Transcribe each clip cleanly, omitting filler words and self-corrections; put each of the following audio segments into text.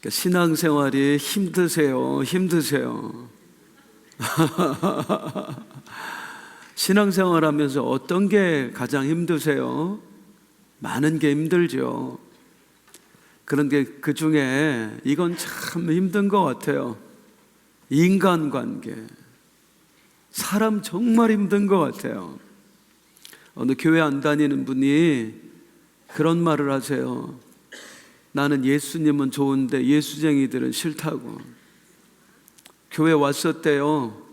그러니까 신앙생활이 힘드세요? 힘드세요? 신앙생활하면서 어떤 게 가장 힘드세요? 많은 게 힘들죠. 그런데 그 중에 이건 참 힘든 것 같아요. 인간관계. 사람 정말 힘든 것 같아요. 어느 교회 안 다니는 분이 그런 말을 하세요. 나는 예수님은 좋은데 예수쟁이들은 싫다고. 교회 왔었대요.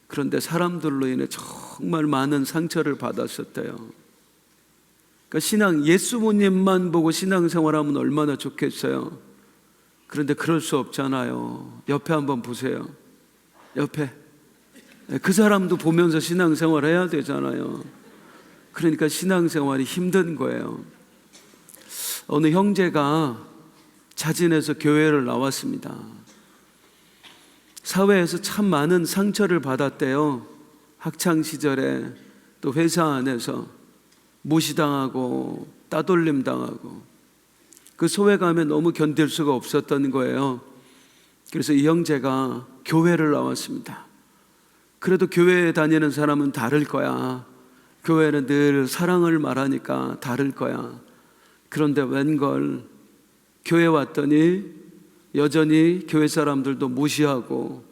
그런데 사람들로 인해 정말 많은 상처를 받았었대요. 그러니까 예수님만 보고 신앙생활하면 얼마나 좋겠어요. 그런데 그럴 수 없잖아요. 옆에 한번 보세요. 옆에 그 사람도 보면서 신앙생활 해야 되잖아요. 그러니까 신앙생활이 힘든 거예요. 어느 형제가 자진해서 교회를 나왔습니다. 사회에서 참 많은 상처를 받았대요. 학창시절에 또 회사 안에서 무시당하고 따돌림 당하고 그 소외감에 너무 견딜 수가 없었던 거예요. 그래서 이 형제가 교회를 나왔습니다. 그래도 교회에 다니는 사람은 다를 거야. 교회는 늘 사랑을 말하니까 다를 거야. 그런데 웬걸 교회 왔더니 여전히 교회 사람들도 무시하고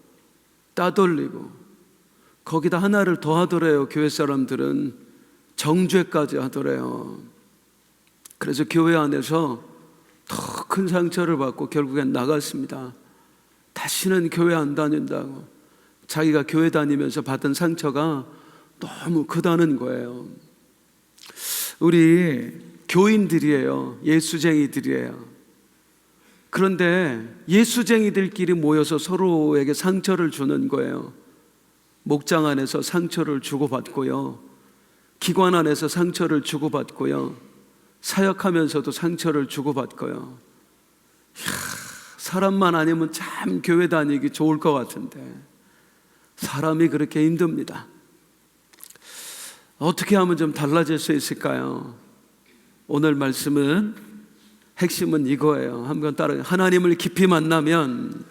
따돌리고 거기다 하나를 더 하더래요. 교회 사람들은 정죄까지 하더래요. 그래서 교회 안에서 더 큰 상처를 받고 결국엔 나갔습니다. 다시는 교회 안 다닌다고. 자기가 교회 다니면서 받은 상처가 너무 크다는 거예요. 우리 교인들이에요. 예수쟁이들이에요. 그런데 예수쟁이들끼리 모여서 서로에게 상처를 주는 거예요. 목장 안에서 상처를 주고받고요. 기관 안에서 상처를 주고받고요. 사역하면서도 상처를 주고받고요. 사람만 아니면 참 교회 다니기 좋을 것 같은데 사람이 그렇게 힘듭니다. 어떻게 하면 좀 달라질 수 있을까요? 오늘 말씀은 핵심은 이거예요. 한번 따라해. 하나님을 깊이 만나면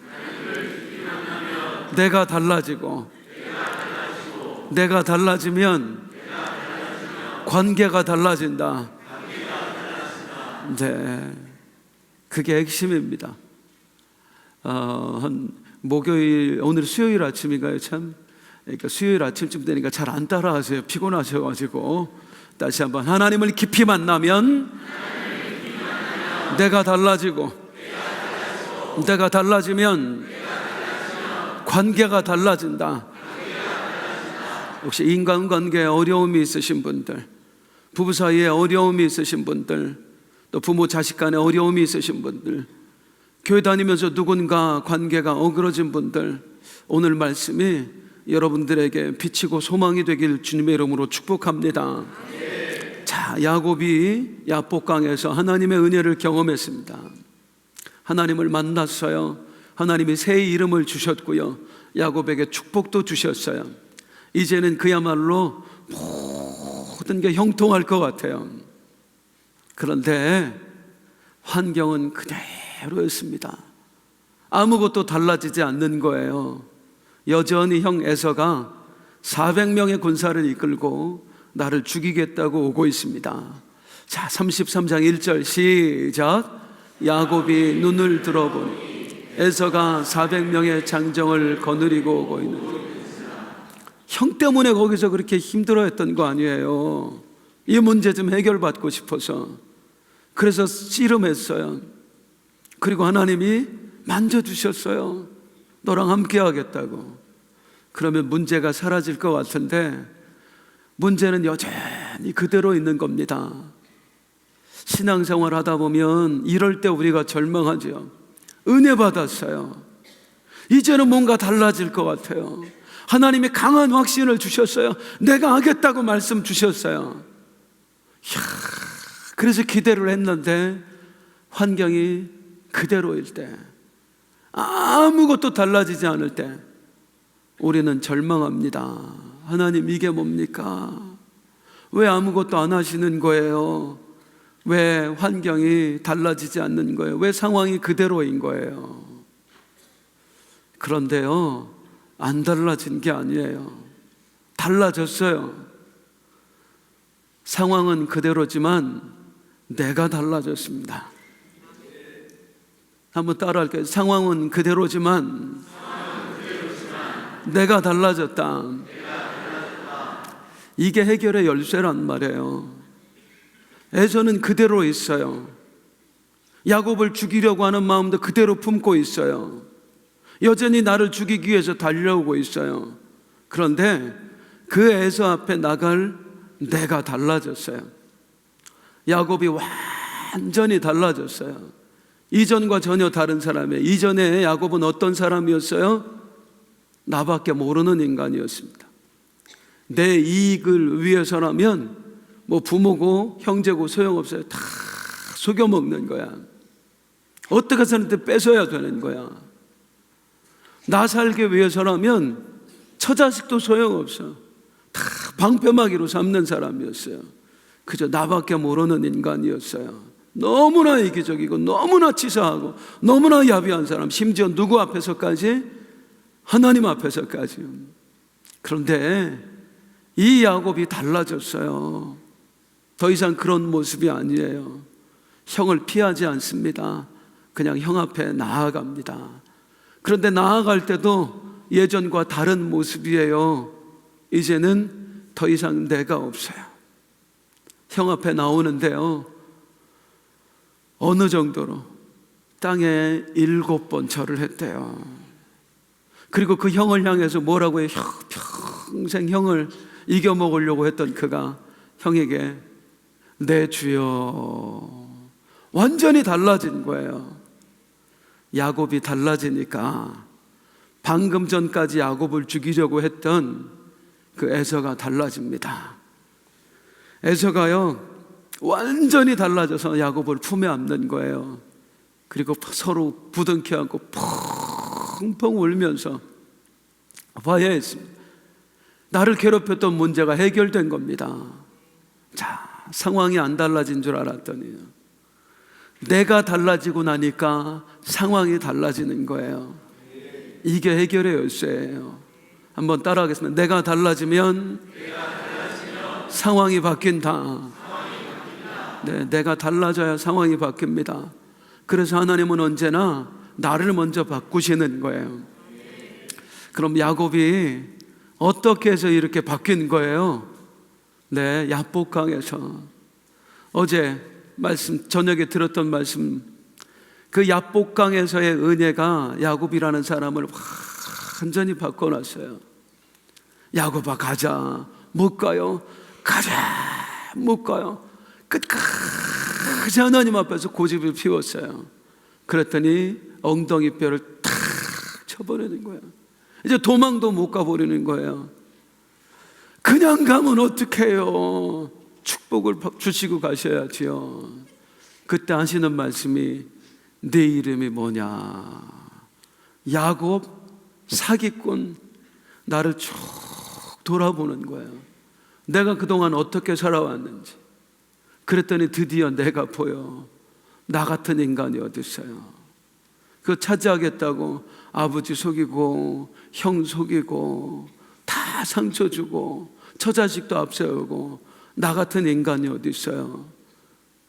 내가 달라지고 내가 달라지면 관계가 달라진다. 네, 그게 핵심입니다. 한 목요일, 오늘 수요일 아침인가요? 참, 그러니까 수요일 아침쯤 되니까 잘 안 따라하세요. 피곤하셔가지고 다시 한번 하나님을 깊이 만나면 내가 달라지고 내가 달라지면 관계가 달라진다. 혹시 인간관계에 어려움이 있으신 분들, 부부 사이에 어려움이 있으신 분들, 또 부모 자식 간에 어려움이 있으신 분들, 교회 다니면서 누군가 관계가 어그러진 분들, 오늘 말씀이 여러분들에게 비치고 소망이 되길 주님의 이름으로 축복합니다. 자, 야곱이 야복강에서 하나님의 은혜를 경험했습니다. 하나님을 만났어요. 하나님이 새 이름을 주셨고요. 야곱에게 축복도 주셨어요. 이제는 그야말로 모든 게 형통할 것 같아요. 그런데 환경은 그대로였습니다. 아무것도 달라지지 않는 거예요. 여전히 형 에서가 400명의 군사를 이끌고 나를 죽이겠다고 오고 있습니다. 자, 33장 1절 시작. 야곱이 눈을 들어보니 에서가 400명의 장정을 거느리고 오고 있는데, 형 때문에 거기서 그렇게 힘들어했던 거 아니에요. 이 문제 좀 해결받고 싶어서. 그래서 씨름했어요. 그리고 하나님이 만져주셨어요. 너랑 함께 하겠다고. 그러면 문제가 사라질 것 같은데 문제는 여전히 그대로 있는 겁니다. 신앙생활 하다 보면 이럴 때 우리가 절망하죠. 은혜 받았어요. 이제는 뭔가 달라질 것 같아요. 하나님이 강한 확신을 주셨어요. 내가 하겠다고 말씀 주셨어요. 그래서 기대를 했는데 환경이 그대로일 때, 아무것도 달라지지 않을 때 우리는 절망합니다. 하나님, 이게 뭡니까? 왜 아무것도 안 하시는 거예요? 왜 환경이 달라지지 않는 거예요? 왜 상황이 그대로인 거예요? 그런데요, 안 달라진 게 아니에요. 달라졌어요. 상황은 그대로지만 내가 달라졌습니다. 한번 따라할게요. 상황은 그대로지만 내가 달라졌다. 이게 해결의 열쇠란 말이에요. 에서는 그대로 있어요. 야곱을 죽이려고 하는 마음도 그대로 품고 있어요. 여전히 나를 죽이기 위해서 달려오고 있어요. 그런데 그 에서 앞에 나갈 내가 달라졌어요. 야곱이 완전히 달라졌어요. 이전과 전혀 다른 사람이에요. 이전에 야곱은 어떤 사람이었어요? 나밖에 모르는 인간이었습니다. 내 이익을 위해서라면 뭐 부모고 형제고 소용없어요. 다 속여먹는 거야. 어떻게 해서든 뺏어야 되는 거야. 나 살기 위해서라면 처자식도 소용없어. 다 방패막이로 삼는 사람이었어요. 그저 나밖에 모르는 인간이었어요. 너무나 이기적이고 너무나 치사하고 너무나 야비한 사람, 심지어 누구 앞에서까지? 하나님 앞에서까지. 그런데 이 야곱이 달라졌어요. 더 이상 그런 모습이 아니에요. 형을 피하지 않습니다. 그냥 형 앞에 나아갑니다. 그런데 나아갈 때도 예전과 다른 모습이에요. 이제는 더 이상 내가 없어요. 형 앞에 나오는데요, 어느 정도로 땅에 7번 절을 했대요. 그리고 그 형을 향해서 뭐라고 해요? 평생 형을 이겨먹으려고 했던 그가 형에게 내 주여. 완전히 달라진 거예요. 야곱이 달라지니까 방금 전까지 야곱을 죽이려고 했던 그 에서가 달라집니다. 에서가요, 완전히 달라져서 야곱을 품에 안는 거예요. 그리고 서로 부둥켜 안고 펑펑 울면서 봐야 했습니다. 나를 괴롭혔던 문제가 해결된 겁니다. 자, 상황이 안 달라진 줄 알았더니요, 내가 달라지고 나니까 상황이 달라지는 거예요. 이게 해결의 열쇠예요. 한번 따라하겠습니다. 내가 달라지면 상황이 바뀐다. 네, 내가 달라져야 상황이 바뀝니다. 그래서 하나님은 언제나 나를 먼저 바꾸시는 거예요. 그럼 야곱이 어떻게 해서 이렇게 바뀐 거예요? 네, 야복강에서 어제 말씀, 저녁에 들었던 말씀, 그 야복강에서의 은혜가 야곱이라는 사람을 완전히 바꿔놨어요. 야곱아 가자. 못 가요? 가자. 못 가요? 끝까지 하나님 앞에서 고집을 피웠어요. 그랬더니 엉덩이 뼈를 탁 쳐버리는 거예요. 이제 도망도 못 가버리는 거예요. 그냥 가면 어떡해요? 축복을 주시고 가셔야지요. 그때 하시는 말씀이 네 이름이 뭐냐? 야곱, 사기꾼. 나를 쭉 돌아보는 거예요. 내가 그동안 어떻게 살아왔는지. 그랬더니 드디어 내가 보여. 나 같은 인간이 어디 있어요? 그거 차지하겠다고 아버지 속이고 형 속이고 다 상처 주고 처자식도 앞세우고 나 같은 인간이 어디 있어요?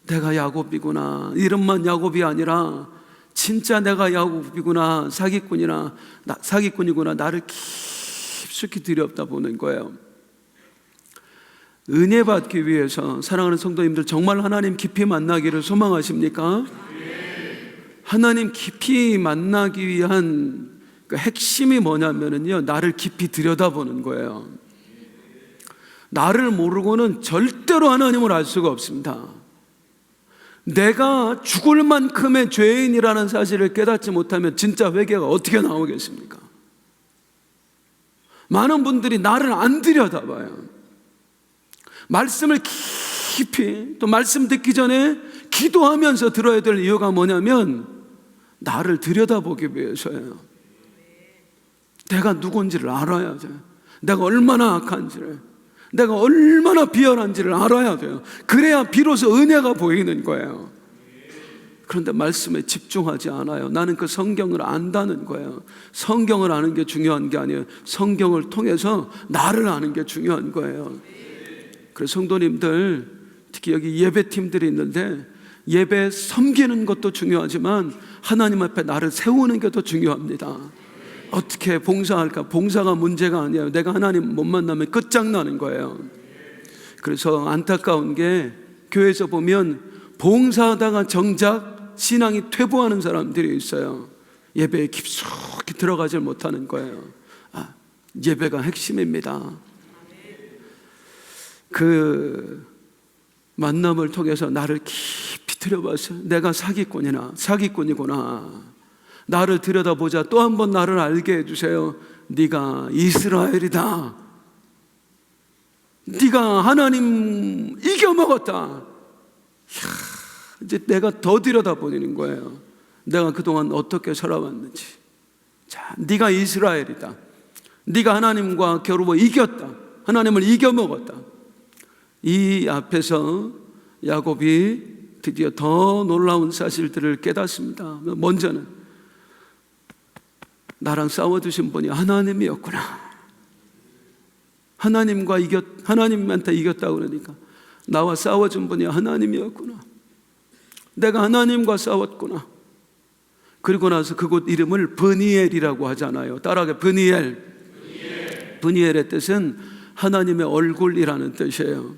내가 야곱이구나. 이름만 야곱이 아니라 진짜 내가 야곱이구나. 사기꾼이구나. 나를 깊숙이 들여다보는 거예요. 은혜 받기 위해서 사랑하는 성도님들, 정말 하나님 깊이 만나기를 소망하십니까? 하나님 깊이 만나기 위한 그 핵심이 뭐냐면요, 나를 깊이 들여다보는 거예요. 나를 모르고는 절대로 하나님을 알 수가 없습니다. 내가 죽을 만큼의 죄인이라는 사실을 깨닫지 못하면 진짜 회개가 어떻게 나오겠습니까? 많은 분들이 나를 안 들여다봐요. 말씀을 깊이, 또 말씀 듣기 전에 기도하면서 들어야 될 이유가 뭐냐면 나를 들여다보기 위해서예요. 내가 누군지를 알아야죠. 내가 얼마나 악한지를, 내가 얼마나 비열한지를 알아야 돼요. 그래야 비로소 은혜가 보이는 거예요. 그런데 말씀에 집중하지 않아요. 나는 그 성경을 안다는 거예요. 성경을 아는 게 중요한 게 아니에요. 성경을 통해서 나를 아는 게 중요한 거예요. 그래서 성도님들, 특히 여기 예배팀들이 있는데 예배 섬기는 것도 중요하지만 하나님 앞에 나를 세우는 게 더 중요합니다. 어떻게 봉사할까? 봉사가 문제가 아니에요. 내가 하나님 못 만나면 끝장나는 거예요. 그래서 안타까운 게 교회에서 보면 봉사하다가 정작 신앙이 퇴보하는 사람들이 있어요. 예배에 깊숙이 들어가지 못하는 거예요. 예배가 핵심입니다. 그 만남을 통해서 나를 깊이 들여봤어요. 내가 사기꾼이구나. 나를 들여다보자. 또 한 번 나를 알게 해주세요. 네가 이스라엘이다. 네가 하나님 이겨먹었다. 이제 내가 더 들여다보는 거예요. 내가 그동안 어떻게 살아왔는지. 자, 네가 이스라엘이다. 네가 하나님과 겨루어 이겼다. 하나님을 이겨먹었다. 이 앞에서 야곱이 드디어 더 놀라운 사실들을 깨닫습니다. 먼저는 나랑 싸워주신 분이 하나님이었구나. 하나님한테 이겼다고 그러니까 나와 싸워준 분이 하나님이었구나. 내가 하나님과 싸웠구나. 그리고 나서 그곳 이름을 브니엘이라고 하잖아요. 따라하게 브니엘. 브니엘의 뜻은 하나님의 얼굴이라는 뜻이에요.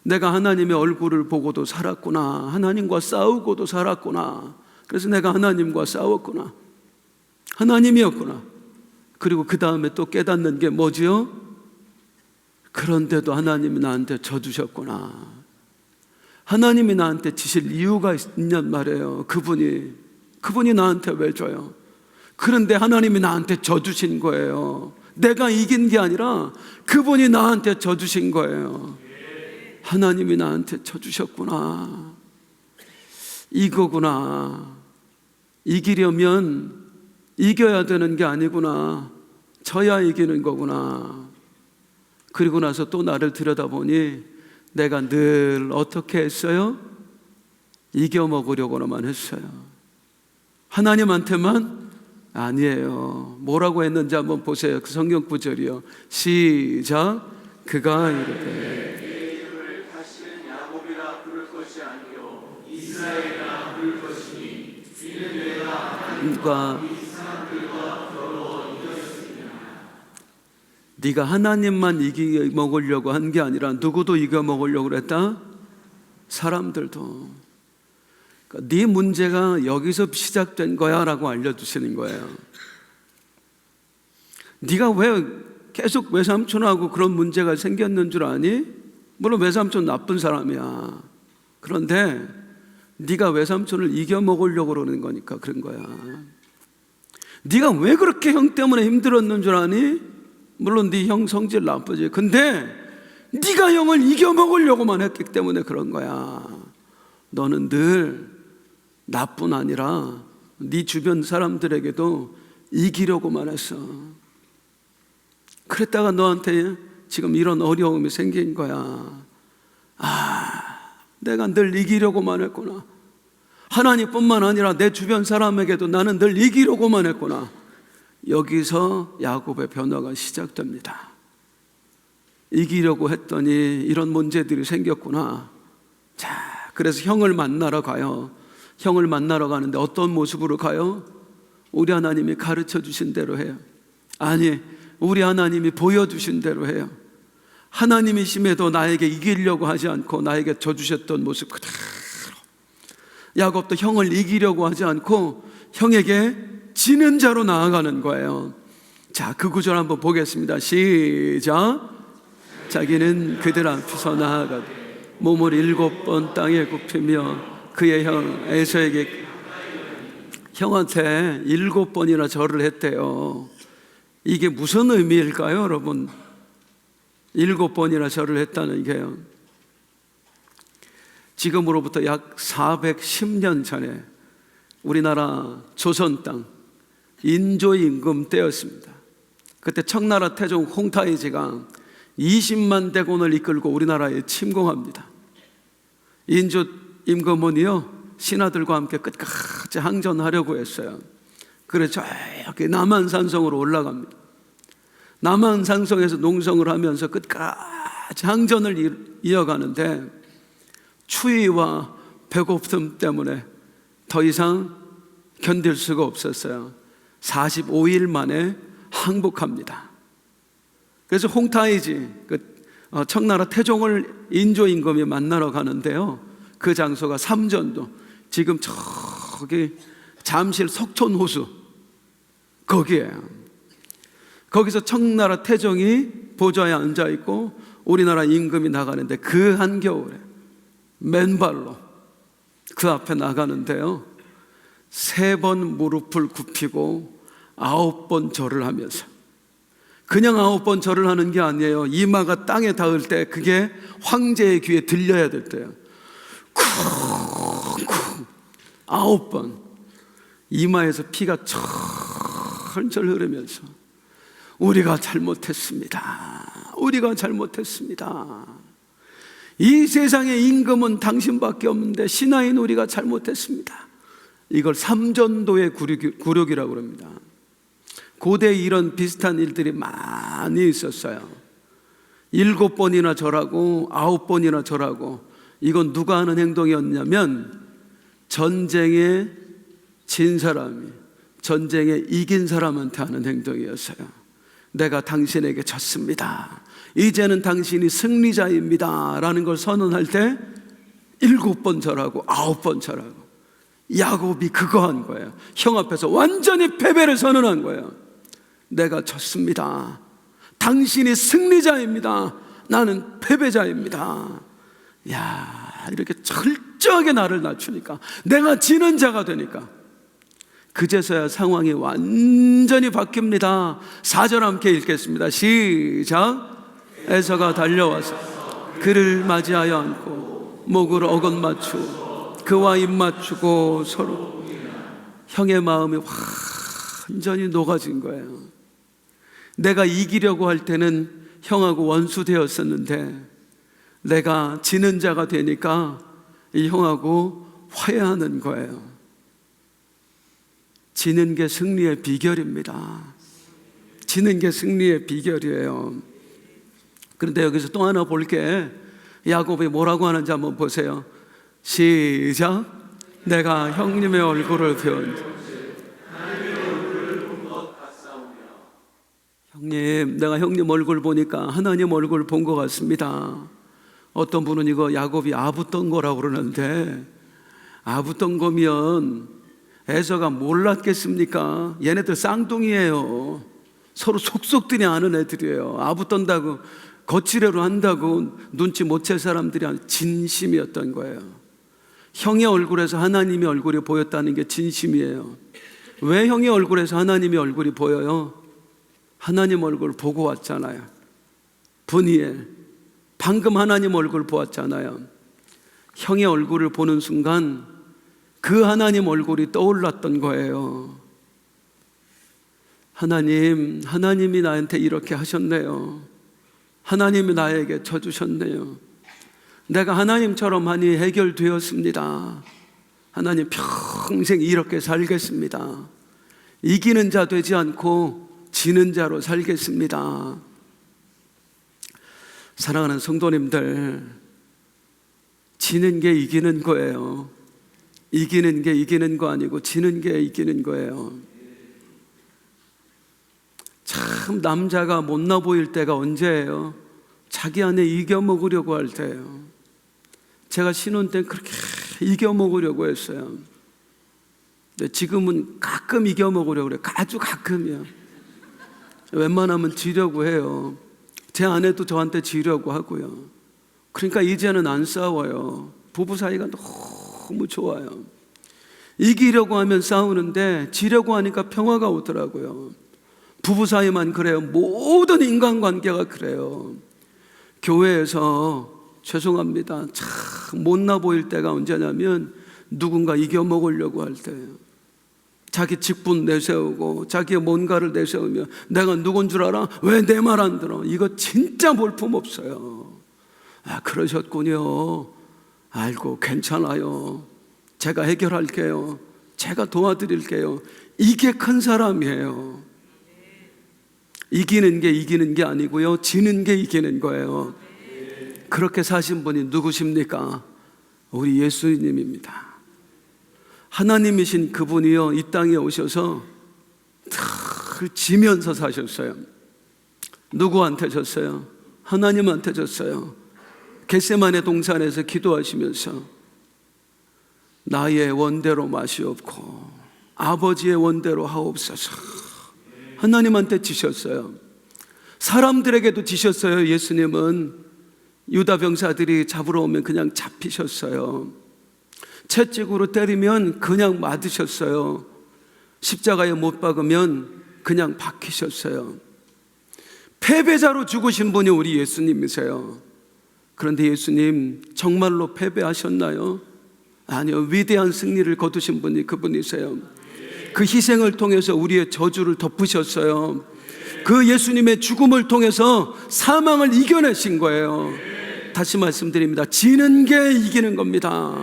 내가 하나님의 얼굴을 보고도 살았구나. 하나님과 싸우고도 살았구나. 그래서 내가 하나님과 싸웠구나. 하나님이었구나. 그리고 그 다음에 또 깨닫는 게 뭐지요? 그런데도 하나님이 나한테 져주셨구나. 하나님이 나한테 지실 이유가 있냔 말이에요. 그분이 나한테 왜 줘요? 그런데 하나님이 나한테 져주신 거예요. 내가 이긴 게 아니라 그분이 나한테 져주신 거예요. 하나님이 나한테 져주셨구나. 이거구나. 이기려면 이겨야 되는 게 아니구나. 져야 이기는 거구나. 그리고 나서 또 나를 들여다보니 내가 늘 어떻게 했어요? 이겨먹으려고만 했어요. 하나님한테만? 아니에요. 뭐라고 했는지 한번 보세요. 그 성경 구절이요. 시작. 그가 이르되 야곱이라 부를 것이 아니요 이스라엘이라 부를 것이니 이는 내가 하나님과 네가 하나님만 이겨먹으려고 한 게 아니라 누구도 이겨먹으려고 그랬다? 사람들도. 그러니까 네 문제가 여기서 시작된 거야 라고 알려주시는 거예요. 네가 왜 계속 외삼촌하고 그런 문제가 생겼는 줄 아니? 물론 외삼촌 나쁜 사람이야. 그런데 네가 외삼촌을 이겨먹으려고 그러는 거니까 그런 거야. 네가 왜 그렇게 형 때문에 힘들었는 줄 아니? 물론 네 형 성질 나쁘지. 근데 네가 형을 이겨먹으려고만 했기 때문에 그런 거야. 너는 늘 나뿐 아니라 네 주변 사람들에게도 이기려고만 했어. 그랬다가 너한테 지금 이런 어려움이 생긴 거야. 내가 늘 이기려고만 했구나. 하나님뿐만 아니라 내 주변 사람에게도 나는 늘 이기려고만 했구나. 여기서 야곱의 변화가 시작됩니다. 이기려고 했더니 이런 문제들이 생겼구나. 자, 그래서 형을 만나러 가요. 형을 만나러 가는데 어떤 모습으로 가요? 우리 하나님이 가르쳐 주신 대로 해요. 아니, 우리 하나님이 보여주신 대로 해요. 하나님이심에도 나에게 이기려고 하지 않고 나에게 져주셨던 모습 그대로. 야곱도 형을 이기려고 하지 않고 형에게 지는 자로 나아가는 거예요. 자, 그 구절 한번 보겠습니다. 시작. 자기는 그들 앞에서 나아가되 몸을 7번 땅에 굽히며 그의 형 에서에게 형한테 7번이나 절을 했대요. 이게 무슨 의미일까요, 여러분? 7번이나 절을 했다는 게요. 지금으로부터 약 410년 전에 우리나라 조선 땅 인조임금 때였습니다. 그때 청나라 태종 홍타이지가 20만 대군을 이끌고 우리나라에 침공합니다. 인조 임금은요 신하들과 함께 끝까지 항전하려고 했어요. 그래서 저기 남한산성으로 올라갑니다. 남한산성에서 농성을 하면서 끝까지 항전을 이어가는데 추위와 배고픔 때문에 더 이상 견딜 수가 없었어요. 45일 만에 항복합니다. 그래서 홍타이지 청나라 태종을 인조 임금이 만나러 가는데요, 그 장소가 삼전도, 지금 저기 잠실 석촌호수 거기에요. 거기서 청나라 태종이 보좌에 앉아있고 우리나라 임금이 나가는데 그 한겨울에 맨발로 그 앞에 나가는데요, 3번 무릎을 굽히고 9번 절을 하면서, 그냥 9번 절을 하는 게 아니에요. 이마가 땅에 닿을 때 그게 황제의 귀에 들려야 될 때요. 쿵쿵 9번 이마에서 피가 철철 흐르면서 우리가 잘못했습니다. 우리가 잘못했습니다. 이 세상의 임금은 당신밖에 없는데 신하인 우리가 잘못했습니다. 이걸 삼전도의 굴욕이라고 합니다. 고대에 이런 비슷한 일들이 많이 있었어요. 7번이나 절하고 9번이나 절하고. 이건 누가 하는 행동이었냐면 전쟁에 진 사람이 전쟁에 이긴 사람한테 하는 행동이었어요. 내가 당신에게 졌습니다. 이제는 당신이 승리자입니다 라는 걸 선언할 때 7번 절하고 9번 절하고. 야곱이 그거 한 거예요. 형 앞에서 완전히 패배를 선언한 거예요. 내가 졌습니다. 당신이 승리자입니다. 나는 패배자입니다. 야, 이렇게 철저하게 나를 낮추니까, 내가 지는 자가 되니까 그제서야 상황이 완전히 바뀝니다. 4절 함께 읽겠습니다. 시작. 에서가 달려와서 그를 맞이하여 안고 목을 어긋 맞추고 그와 입 맞추고 서로. 형의 마음이 완전히 녹아진 거예요. 내가 이기려고 할 때는 형하고 원수 되었었는데 내가 지는 자가 되니까 이 형하고 화해하는 거예요. 지는 게 승리의 비결입니다. 지는 게 승리의 비결이에요. 그런데 여기서 또 하나 볼게. 야곱이 뭐라고 하는지 한번 보세요. 시작. 내가 형님의 얼굴을 배운 형님, 내가 형님 얼굴 보니까 하나님 얼굴 본 것 같습니다. 어떤 분은 이거 야곱이 아부떤 거라고 그러는데, 아부떤 거면 에서가 몰랐겠습니까? 얘네들 쌍둥이에요. 서로 속속들이 아는 애들이에요. 아부떤다고 거칠애로 한다고 눈치 못 챌 사람들이 진심이었던 거예요. 형의 얼굴에서 하나님의 얼굴이 보였다는 게 진심이에요. 왜 형의 얼굴에서 하나님의 얼굴이 보여요? 하나님 얼굴 보고 왔잖아요. 분이엘 방금 하나님 얼굴 보았잖아요. 형의 얼굴을 보는 순간 그 하나님 얼굴이 떠올랐던 거예요. 하나님이 나한테 이렇게 하셨네요. 하나님이 나에게 져주셨네요. 내가 하나님처럼 하니 해결되었습니다. 하나님 평생 이렇게 살겠습니다. 이기는 자 되지 않고 지는 자로 살겠습니다. 사랑하는 성도님들, 지는 게 이기는 거예요. 이기는 게 이기는 거 아니고 지는 게 이기는 거예요. 참 남자가 못나 보일 때가 언제예요? 자기 안에 이겨먹으려고 할 때예요. 제가 신혼 때 그렇게 이겨먹으려고 했어요. 근데 지금은 가끔 이겨먹으려고 그래요. 아주 가끔이요. 웬만하면 지려고 해요. 제 아내도 저한테 지려고 하고요. 그러니까 이제는 안 싸워요. 부부 사이가 너무 좋아요. 이기려고 하면 싸우는데 지려고 하니까 평화가 오더라고요. 부부 사이만 그래요. 모든 인간관계가 그래요. 교회에서 죄송합니다, 참 못나 보일 때가 언제냐면 누군가 이겨먹으려고 할 때예요. 자기 직분 내세우고 자기의 뭔가를 내세우며 내가 누군 줄 알아? 왜 내 말 안 들어? 이거 진짜 볼품없어요. 아, 그러셨군요. 알고 괜찮아요. 제가 해결할게요. 제가 도와드릴게요. 이게 큰 사람이에요. 이기는 게 아니고요, 지는 게 이기는 거예요. 그렇게 사신 분이 누구십니까? 우리 예수님입니다. 하나님이신 그분이요, 이 땅에 오셔서 늘 지면서 사셨어요. 누구한테 졌어요? 하나님한테 졌어요. 겟세마네 동산에서 기도하시면서 나의 원대로 마시옵고 아버지의 원대로 하옵소서. 하나님한테 지셨어요. 사람들에게도 지셨어요. 예수님은 유다 병사들이 잡으러 오면 그냥 잡히셨어요. 채찍으로 때리면 그냥 맞으셨어요. 십자가에 못 박으면 그냥 박히셨어요. 패배자로 죽으신 분이 우리 예수님이세요. 그런데 예수님 정말로 패배하셨나요? 아니요, 위대한 승리를 거두신 분이 그분이세요. 그 희생을 통해서 우리의 저주를 덮으셨어요. 그 예수님의 죽음을 통해서 사망을 이겨내신 거예요. 다시 말씀드립니다. 지는 게 이기는 겁니다.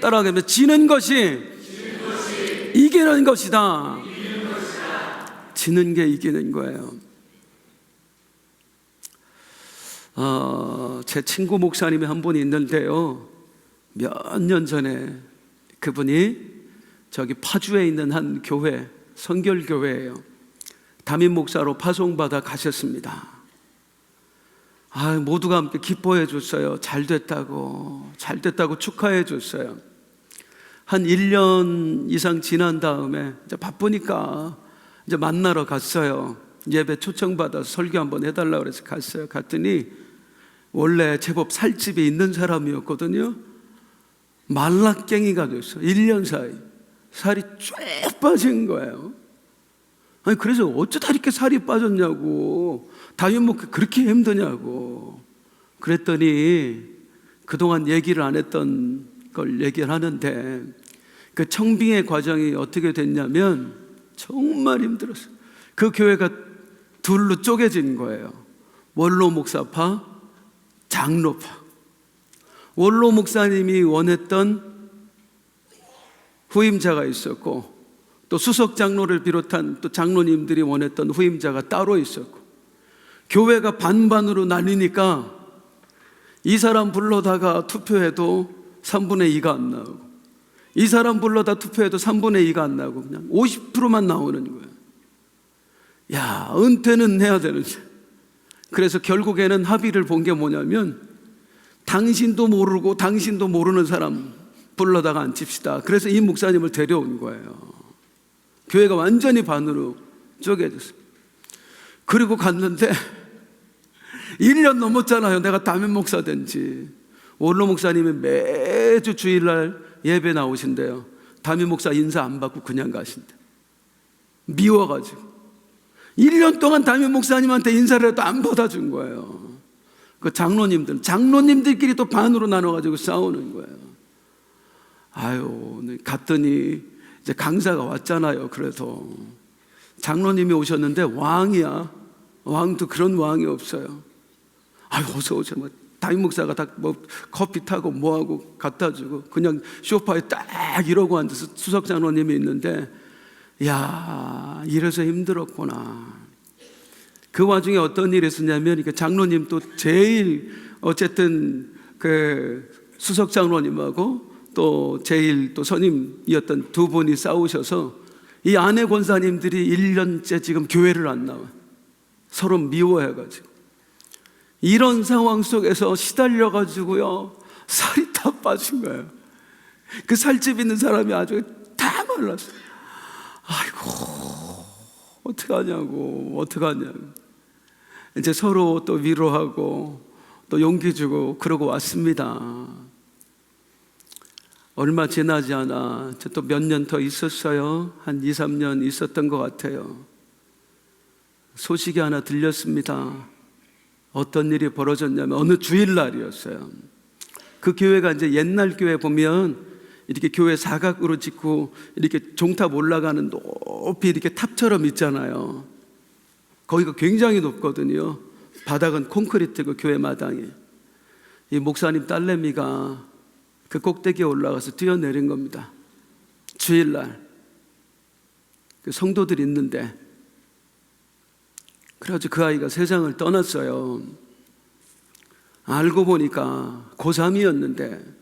따라가면 지는 것이 이기는 것이다. 지는 게 이기는 거예요. 제 친구 목사님이 한 분이 있는데요, 몇 년 전에 그분이 저기 파주에 있는 한 교회, 선결교회예요. 담임 목사로 파송받아 가셨습니다. 모두가 함께 기뻐해 줬어요. 잘 됐다고 축하해 줬어요. 한 1년 이상 지난 다음에 이제 바쁘니까 이제 만나러 갔어요. 예배 초청받아서 설교 한번 해달라고 그래서 갔어요. 갔더니 원래 제법 살집이 있는 사람이었거든요. 말라깽이가 됐어요. 1년 사이 살이 쭉 빠진 거예요. 그래서 어쩌다 이렇게 살이 빠졌냐고, 다이어트 먹기 그렇게 힘드냐고 그랬더니 그동안 얘기를 안 했던 걸 얘기를 하는데, 그 청빙의 과정이 어떻게 됐냐면 정말 힘들었어요. 그 교회가 둘로 쪼개진 거예요. 원로 목사파, 장로파. 원로 목사님이 원했던 후임자가 있었고, 또 수석 장로를 비롯한 또 장로님들이 원했던 후임자가 따로 있었고, 교회가 반반으로 나뉘니까 이 사람 불러다가 투표해도 3분의 2가 안 나오고, 이 사람 불러다 투표해도 3분의 2가 안 나오고 그냥 50%만 나오는 거예요. 야, 은퇴는 해야 되는데. 그래서 결국에는 합의를 본 게 뭐냐면, 당신도 모르고 당신도 모르는 사람 불러다가 앉힙시다. 그래서 이 목사님을 데려온 거예요. 교회가 완전히 반으로 쪼개졌어요. 그리고 갔는데 1년 넘었잖아요. 내가 담임 목사 된 지. 원로 목사님이 매주 주일날 예배 나오신대요. 담임 목사 인사 안 받고 그냥 가신대. 미워가지고 1년 동안 담임 목사님한테 인사를 해도 안 받아준 거예요. 그 장로님들끼리 또 반으로 나눠가지고 싸우는 거예요. 갔더니 이제 강사가 왔잖아요. 그래도 장로님이 오셨는데 왕이야. 왕도 그런 왕이 없어요. 어서 오세요. 담임 목사가 다 커피 타고 뭐하고 갖다 주고 그냥 소파에 딱 이러고 앉아서 수석 장로님이 있는데, 야, 이래서 힘들었구나. 그 와중에 어떤 일이 있었냐면, 장로님 또 제일 어쨌든 그 수석 장로님하고 또 제일 또 선임이었던 두 분이 싸우셔서 이 아내 권사님들이 1년째 지금 교회를 안 나와. 서로 미워해가지고. 이런 상황 속에서 시달려가지고요, 살이 다 빠진 거예요. 그 살집 있는 사람이 아주 다 말랐어요. 어떡하냐고. 이제 서로 또 위로하고 또 용기 주고 그러고 왔습니다. 얼마 지나지 않아 또 몇 년 더 있었어요. 한 2, 3년 있었던 것 같아요. 소식이 하나 들렸습니다. 어떤 일이 벌어졌냐면 어느 주일날이었어요. 그 교회가 이제 옛날 교회 보면 이렇게 교회 사각으로 짓고 이렇게 종탑 올라가는 높이 이렇게 탑처럼 있잖아요. 거기가 굉장히 높거든요. 바닥은 콘크리트고 교회 마당이. 이 목사님 딸내미가 그 꼭대기에 올라가서 뛰어내린 겁니다. 주일날 그 성도들이 있는데, 그래가지고 그 아이가 세상을 떠났어요. 알고 보니까 고3이었는데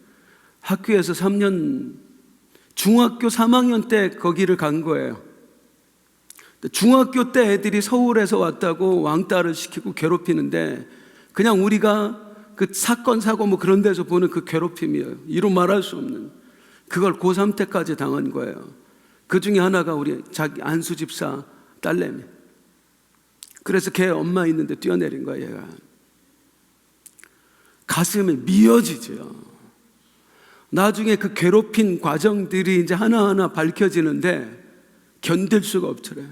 학교에서 3년, 중학교 3학년 때 거기를 간 거예요. 중학교 때 애들이 서울에서 왔다고 왕따를 시키고 괴롭히는데, 그냥 우리가 그 사건 사고 뭐 그런 데서 보는 그 괴롭힘이에요. 이루 말할 수 없는. 그걸 고3 때까지 당한 거예요. 그 중에 하나가 우리 자기 안수 집사 딸내미. 그래서 걔 엄마 있는데 뛰어내린 거예요. 얘가 가슴이 미어지죠. 나중에 그 괴롭힌 과정들이 이제 하나하나 밝혀지는데 견딜 수가 없더래요.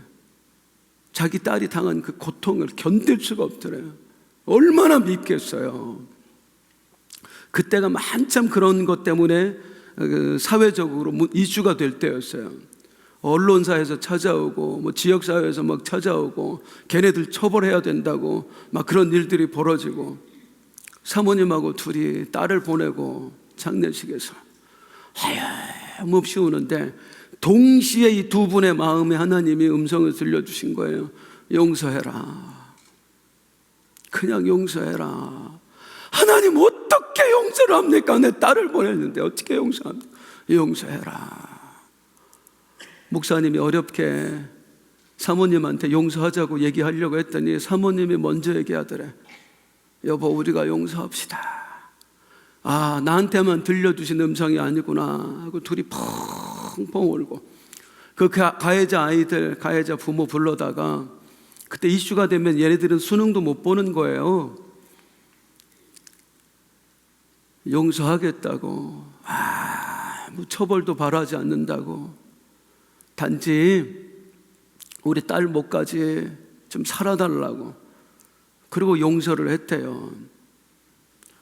자기 딸이 당한 그 고통을 견딜 수가 없더래요. 얼마나 밉겠어요. 그때가 한참 그런 것 때문에 사회적으로 이슈가 될 때였어요. 언론사에서 찾아오고 뭐 지역사회에서 막 찾아오고 걔네들 처벌해야 된다고 막 그런 일들이 벌어지고, 사모님하고 둘이 딸을 보내고 장례식에서 하염없이 우는데, 동시에 이 두 분의 마음에 하나님이 음성을 들려주신 거예요. 용서해라. 그냥 용서해라. 하나님 어떻게 용서를 합니까? 내 딸을 보냈는데 어떻게 용서합니까? 용서해라. 목사님이 어렵게 사모님한테 용서하자고 얘기하려고 했더니 사모님이 먼저 얘기하더래. 여보, 우리가 용서합시다. 아, 나한테만 들려주신 음성이 아니구나 하고 둘이 펑펑 울고, 그 가해자 아이들, 가해자 부모 불러다가 그때 이슈가 되면 얘네들은 수능도 못 보는 거예요. 용서하겠다고, 아무 처벌도 바라지 않는다고, 단지 우리 딸 목까지 좀 살아달라고, 그리고 용서를 했대요.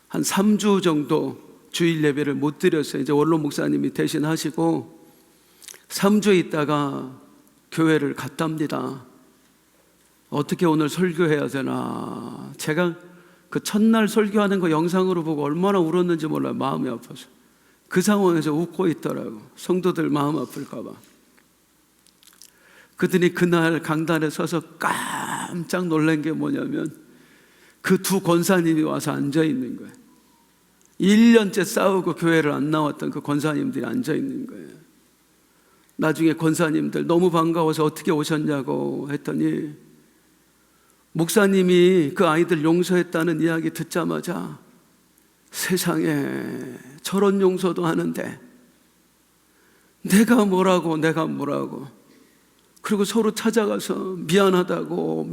한 3주 정도 주일 예배를 못 드렸어요. 이제 원로 목사님이 대신 하시고 3주 있다가 교회를 갔답니다. 어떻게 오늘 설교해야 되나. 제가 그 첫날 설교하는 거 영상으로 보고 얼마나 울었는지 몰라요. 마음이 아파서. 그 상황에서 웃고 있더라고. 성도들 마음 아플까 봐. 그랬더니 그날 강단에 서서 깜짝 놀란 게 뭐냐면, 그 두 권사님이 와서 앉아 있는 거예요. 1년째 싸우고 교회를 안 나왔던 그 권사님들이 앉아 있는 거예요. 나중에 권사님들 너무 반가워서 어떻게 오셨냐고 했더니, 목사님이 그 아이들 용서했다는 이야기 듣자마자 세상에 저런 용서도 하는데 내가 뭐라고. 그리고 서로 찾아가서 미안하다고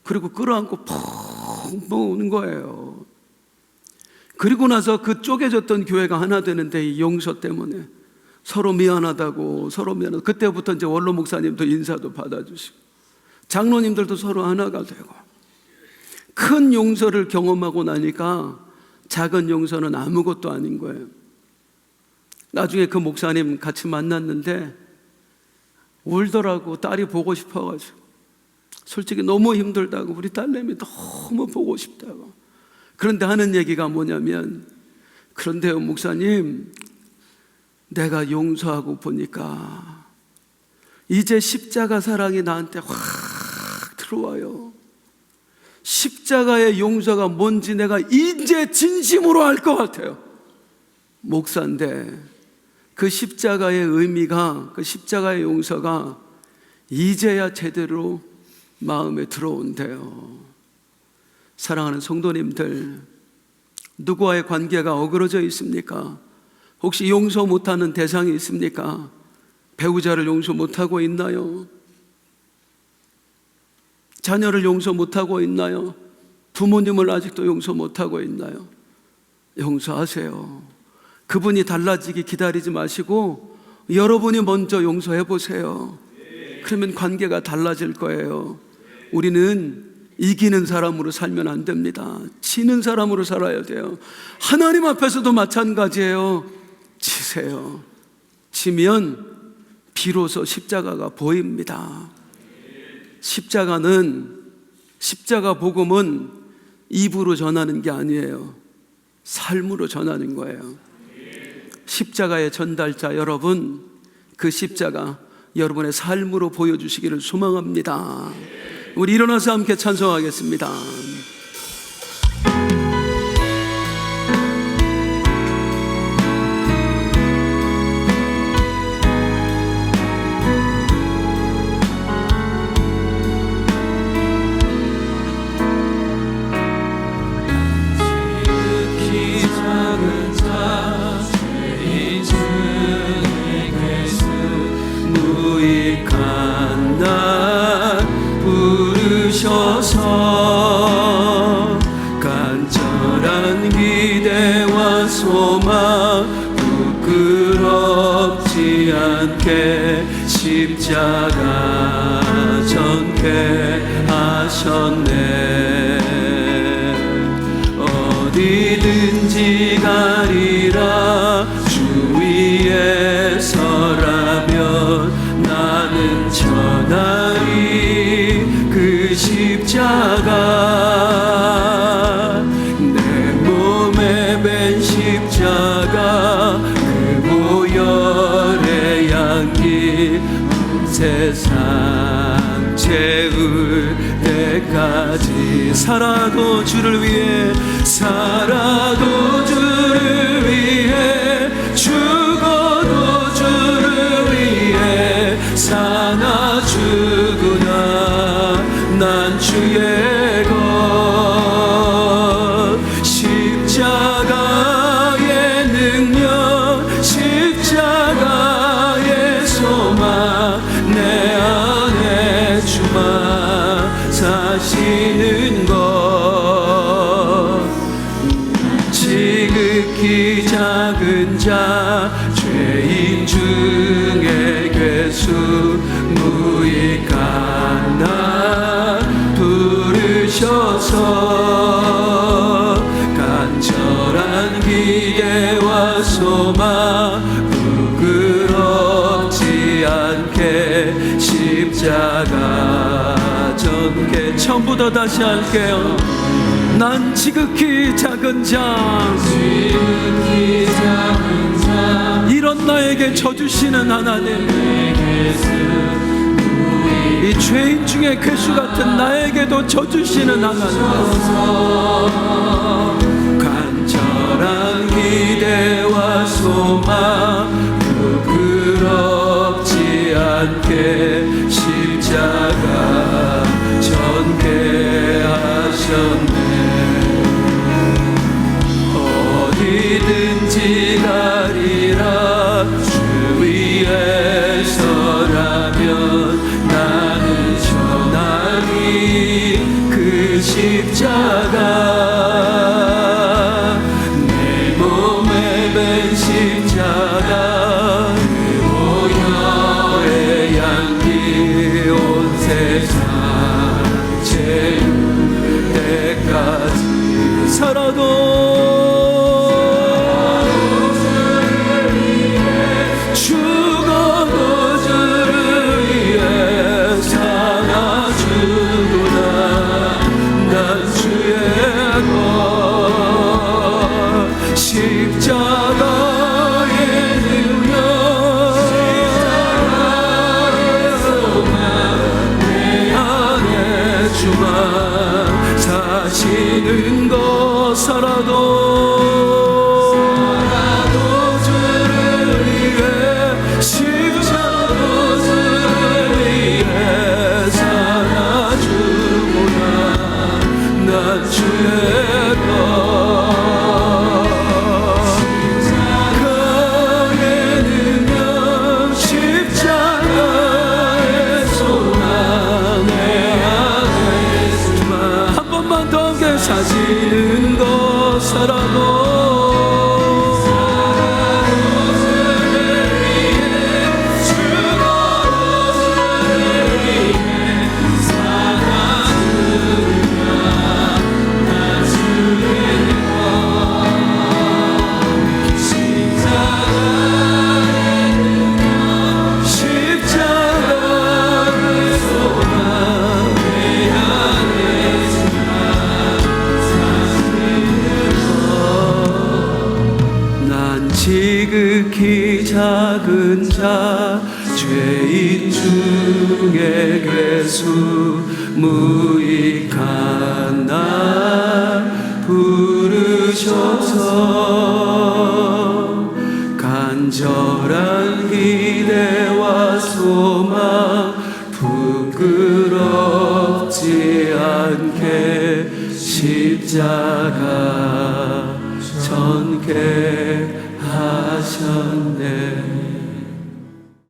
그리고 끌어안고 펑펑 우는 거예요. 그리고 나서 그 쪼개졌던 교회가 하나 되는데, 이 용서 때문에 서로 미안하다고. 그때부터 이제 원로 목사님도 인사도 받아주시고 장로님들도 서로 하나가 되고, 큰 용서를 경험하고 나니까 작은 용서는 아무것도 아닌 거예요. 나중에 그 목사님 같이 만났는데 울더라고. 딸이 보고 싶어가지고. 솔직히 너무 힘들다고, 우리 딸내미 너무 보고 싶다고. 그런데 하는 얘기가 뭐냐면, 그런데요 목사님, 내가 용서하고 보니까 이제 십자가 사랑이 나한테 확 들어와요. 십자가의 용서가 뭔지 내가 이제 진심으로 알 것 같아요. 목사인데 그 십자가의 의미가, 그 십자가의 용서가 이제야 제대로 마음에 들어온대요. 사랑하는 성도님들, 누구와의 관계가 어그러져 있습니까? 혹시 용서 못하는 대상이 있습니까? 배우자를 용서 못하고 있나요? 자녀를 용서 못하고 있나요? 부모님을 아직도 용서 못하고 있나요? 용서하세요. 그분이 달라지기 기다리지 마시고 여러분이 먼저 용서해 보세요. 그러면 관계가 달라질 거예요. 우리는 이기는 사람으로 살면 안 됩니다. 지는 사람으로 살아야 돼요. 하나님 앞에서도 마찬가지예요. 지세요. 지면 비로소 십자가가 보입니다. 십자가 복음은 입으로 전하는 게 아니에요. 삶으로 전하는 거예요. 십자가의 전달자 여러분, 그 십자가 여러분의 삶으로 보여주시기를 소망합니다. 우리 일어나서 함께 찬송하겠습니다. 간절한 기대와 소망 부끄럽지 않게 십자가 전케 하셨네. 어디든지 가리라 주 위에 서라면 나는 전하리 그 십자가. 내 몸에 밴 십자가 그 보혈의 향기 세상 채울 때까지 살아도 주를 위해 살아도 주를 위해 죽어도 주를 위해 사나 죽으나 난 주의 것. 십자가의 능력 십자가의 소망 내 안에 주만 사시는 것. 지극히 작은 자 죄인 중에 괴수 무익한 나 부르셔서 간절한 기대와 소망 부끄럽지 않게 십자가 전개. 처음부터 다시 할게요. 난 지극히 작은 자, 지극히 작은 자 이런 나에게 져주시는 하나님, 이 죄인 중에 괴수 같은 나에게도 져주시는 하나님. 간절한 기대와 소망 부끄럽지 않게 십자가 전개하셨네. 어디든지 가리라 주 위에 서라면 나는 전하리 그 십자가. 내 몸에 밴 십자가 그 보혈의 향기 온 세상 채울 때까지 살아도 십자가의 능력 내 안에 주만 사시는 것. 살아도 주를 위해 십자가 주를 위해 살아 주구나 난 주의 것. 사시는 것 살아 예수 무익한 날 부르셔서 간절한 기대와 소망 부끄럽지 않게 십자가 전개 하셨네.